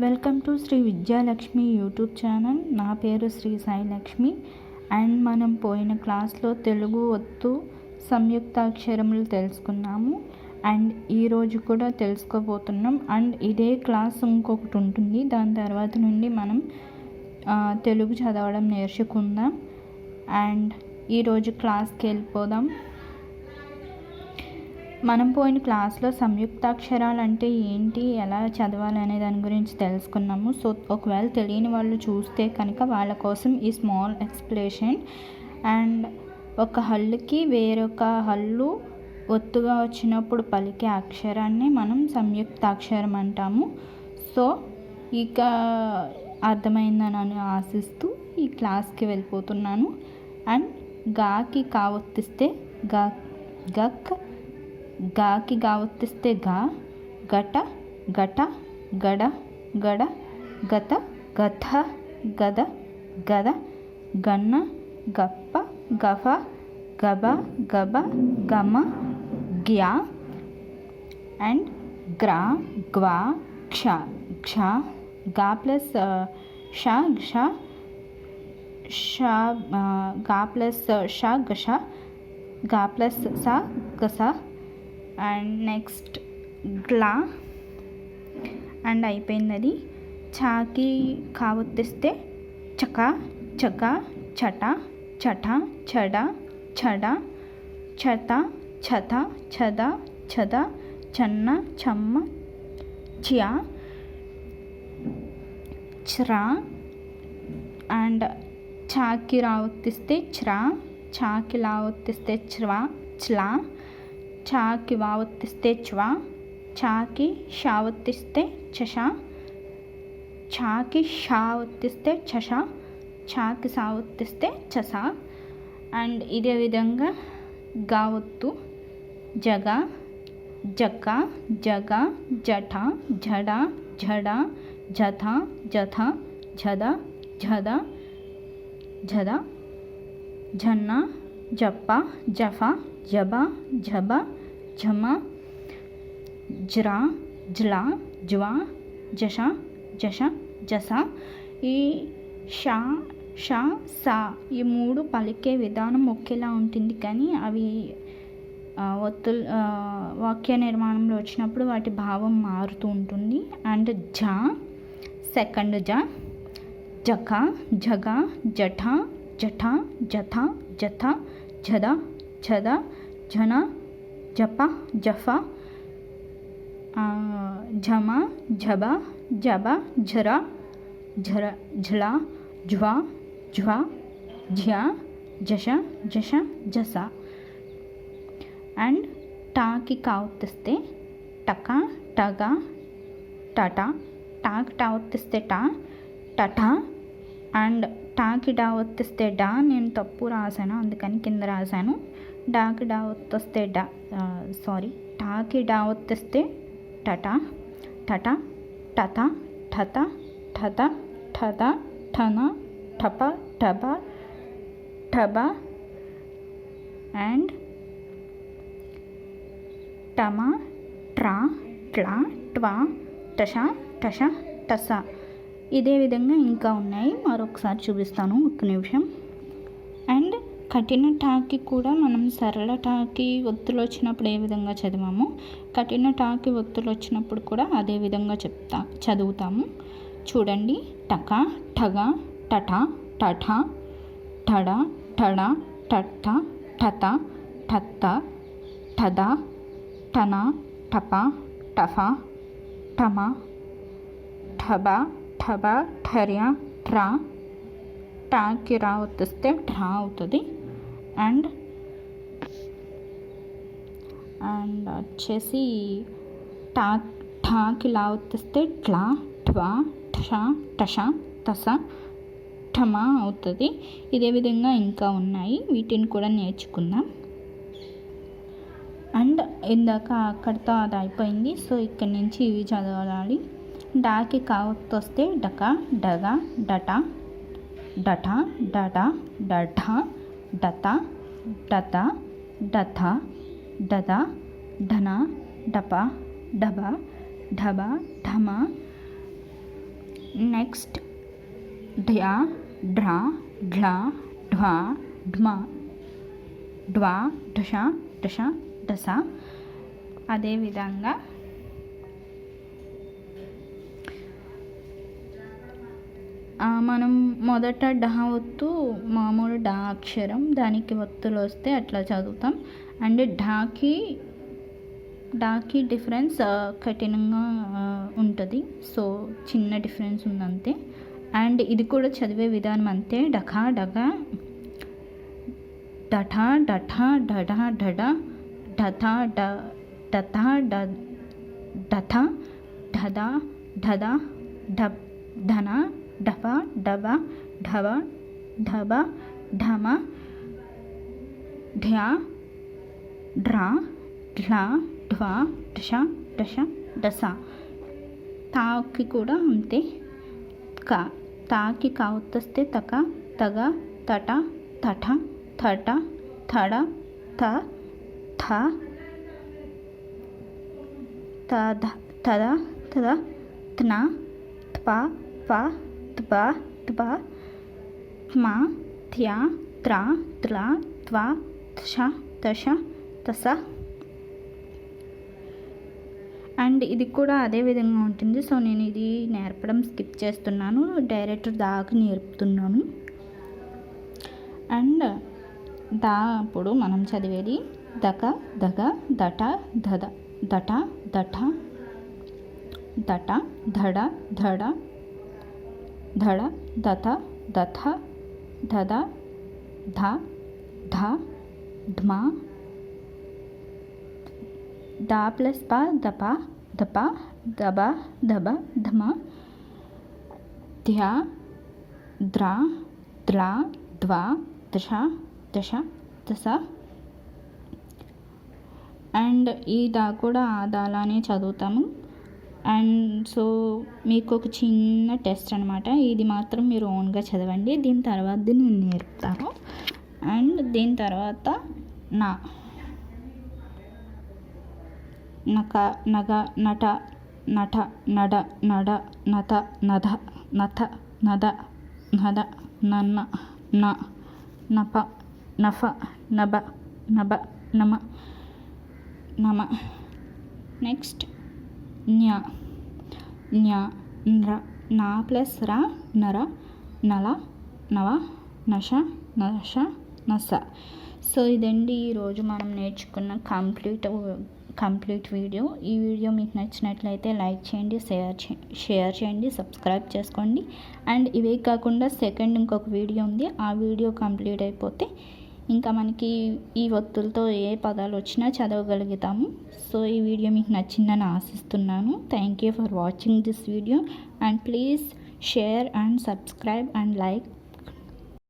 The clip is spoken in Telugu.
Welcome to Sri Vidyalakshmi YouTube channel. నా పేరు శ్రీ సాయిలక్ష్మి. అండ్ మనం పోయిన క్లాస్లో తెలుగు ఒత్తు సంయుక్తాక్షరములు తెలుసుకున్నాము. అండ్ ఈరోజు కూడా తెలుసుకోబోతున్నాం. అండ్ ఇదే క్లాస్ ఇంకొకటి ఉంటుంది, దాని తర్వాత నుండి మనం తెలుగు చదవడం నేర్చుకుందాం. అండ్ ఈరోజు క్లాస్కి వెళ్ళిపోదాం. మనం పోయిన క్లాస్లో సంయుక్తాక్షరాలు అంటే ఏంటి, ఎలా చదవాలి అనే దాని గురించి తెలుసుకున్నాము. సో ఒకవేళ తెలియని వాళ్ళు చూస్తే కనుక వాళ్ళ కోసం ఈ స్మాల్ ఎక్స్ప్లెనేషన్. అండ్ ఒక హల్లుకి వేరొక హల్లు ఒత్తుగా వచ్చినప్పుడు పలికే అక్షరాన్ని మనం సంయుక్తాక్షరం అంటాము. సో ఇక అర్థమైందని ఆశిస్తూ ఈ క్లాస్కి వెళ్ళిపోతున్నాను. అండ్ గాకి కావొత్తిస్తే గా, గక్, గాకి గావొత్తిస్తే గా, గట, గట, గడ, గడ, గత, గథ, గద, గద, గన్న, గప్ప, గఫ, గబ, గబ, గమ, గ్యా. అండ్ గ్రా, గ్వా, క్ష, క్ష, గా ప్లస్ ష, క్ష, ష, గా ప్లస్ ష, గష, గా ప్లస్ స, గస. And next గ్లా. అండ్ అయిపోయింది అది. చాకి కావొత్తిస్తే చక, చక, చట, చట, చడ, చడ, చత, చత, చద, చద, చన్న, చమ్మ, చ్యా, చ్రా. అండ్ చాకి రావొత్తిస్తే చ్రా, చాకి లావొత్తిస్తే చ్వా, చ్లా, చాకి వావొత్తిస్తే చ్వా, చాకి షావొత్తిస్తే చష, చాకి షావొత్తిస్తే చష, చాకి సావొత్తిస్తే చస. అండ్ ఇదే విధంగా గావొత్తు జగ, జక, జగ, జఠ, జడ, జడ, జథ, జథ, జద, జద, జద, జన్న, జప్ప, జఫ, జబ, జబ, జమ, జ్రా, జ్లా, జ్వా, జష, జష, జస. ఈ షా, ష, సా ఈ మూడు పలికే విధానం ఒకేలా ఉంటుంది, కానీ అవి ఒత్తులు వాక్య నిర్మాణంలో వచ్చినప్పుడు వాటి భావం మారుతూ ఉంటుంది. అండ్ జ, సెకండ్ జ, జక, జగ, జఠ, జఠ, జథ, జథ, జద, ఛద, జన, జప, జఫ, ఝమ, ఝబ, జబ, ఝర, ఝర, ఝల, ఝ్వ, ఝ్వ, ఝ్య, జష, జష, జస. అండ్ టాకి కావొత్తిస్తే టక, టగ, టట, టాకి టావొత్తిస్తే టా, టట. అండ్ టాకి డా ఒత్తిస్తే డా, నేను తప్పు రాశాను అందుకని కింద రాశాను. డాకి డా ఒత్తొస్తే డా, టాకి డా ఒత్తిస్తే టట, టట, టత, ఠత, ఠత, ఠద, ఠన, ఠప, టబ, ఠబ. అండ్ టమ, ట్రా, ట్లా, ట్వా, టష, టష, టస. ఇదే విధంగా ఇంకా ఉన్నాయి, మరొకసారి చూపిస్తాను, ఒక్క నిమిషం. అండ్ కఠిన టాకి కూడా మనం సరళ టాకి ఒత్తులు వచ్చినప్పుడు ఏ విధంగా చదివామో కఠిన టాకి ఒత్తులు వచ్చినప్పుడు కూడా అదే విధంగా చదువుతాము. చూడండి. టక, ఠగ, టట, టఠ, ఠడ, ఠడ, టట్ట, ఠత, ఠత్త, ఠద, ఠన, ఠప, టఫ, ఠమ, ఠబ, ఠబ, ఠర్య, ట్రా. టాకి రా ఒత్తిస్తే ట్రా అవుతుంది. అండ్ వచ్చేసి ఠాకి లా ఒత్తిస్తే ట్లా, ట్వా, ఠష, టష, తస, ఠమ అవుతుంది. ఇదే విధంగా ఇంకా ఉన్నాయి, వీటిని కూడా నేర్చుకుందాం. అండ్ ఇందాక అక్కడితో అది అయిపోయింది. సో ఇక్కడి నుంచి ఇవి చదవాలి. డాకి కావొత్తొస్తే డక, డగ, డట, డఠ, డడ, డఢ, డత, డత, డథ, డద, ఢన, డప, డబ, ఢబ, ఢమ. నెక్స్ట్ ఢ్యా ఢ్రా ఢ్లా ఢ్వా ఢ్మా ఢ్వా ఢష ఢష ఢస. అదేవిధంగా మనం మొదట ఢ ఒత్తు మామూలు ఢ అక్షరం, దానికి ఒత్తులు వస్తే అట్లా చదువుతాం. అండ్ ఢాకి డిఫరెన్స్ కఠినంగా ఉంటుంది. సో చిన్న డిఫరెన్స్ ఉందంతే. అండ్ ఇది కూడా చదివే విధానం అంతే. డఖ డగ డఠ డఠ డఢ డఢ డథ డథ డథ ఢద ఢద ఢబ్ ధన ఢప డబ ఢవ ఢబ ఢమ ఢ్యా ఢ్రా ఢ్లా ఢ్వా ఢష ఢష ఢస. తాకి కూడా అంతే. తాకి కా ఒత్తొస్తే తక తగ తట తఠ థట థడ థ థ తద తద తద త్న త్ప ప త్ప త్ప త్మ థ్యా త్ర త్ల త్వ త్ష తష తస. అండ్ ఇది కూడా అదే విధంగా ఉంటుంది. సో నేను ఇది నేర్పడం స్కిప్ చేస్తున్నాను, డైరెక్ట్ దాకా నేర్పుతున్నాను. అండ్ దా అప్పుడు మనం చదివేది దక దగ దట దద దట దఠ దట ధడ ధడ ధడ దథ దథ దద ధ ధ ధ్మ ద ప్లస్ ప దప దప దబ దబ ధమ ధ్యా ద్రా ద్లా ద్వా దశ దశ దశ. అండ్ ఈ దా కూడా ఆ దాలానే చదువుతాము. అండ్ సో మీకు ఒక చిన్న టెస్ట్ అనమాట. ఇది మాత్రం మీరు ఓన్గా చదవండి, దీని తర్వాత నేను నేర్పుతాను. అండ్ దీని తర్వాత నక నగ నట నట నడ నడ నత నధ నథ నద నద నన్న న నప నఫ నబ నబ నమ నమ. నెక్స్ట్ న్య న్య న్ర నా ప్లస్ రా నర నల నవ నష నష నస. సో ఇదండి ఈరోజు మనం నేర్చుకున్న కంప్లీట్ వీడియో. ఈ వీడియో మీకు నచ్చినట్లయితే లైక్ చేయండి, షేర్ చేయండి, సబ్స్క్రైబ్ చేసుకోండి. అండ్ ఇవే కాకుండా సెకండ్ ఇంకొక వీడియో ఉంది, ఆ వీడియో కంప్లీట్ అయిపోతే ఇంకా మనకి ఈ ఒత్తులతో ఏ పదాలు వచ్చినా చదవగలుగుతాము. సో ఈ వీడియో మీకు నచ్చిందని ఆశిస్తున్నాను. Thank you for watching this video and please share and subscribe and like.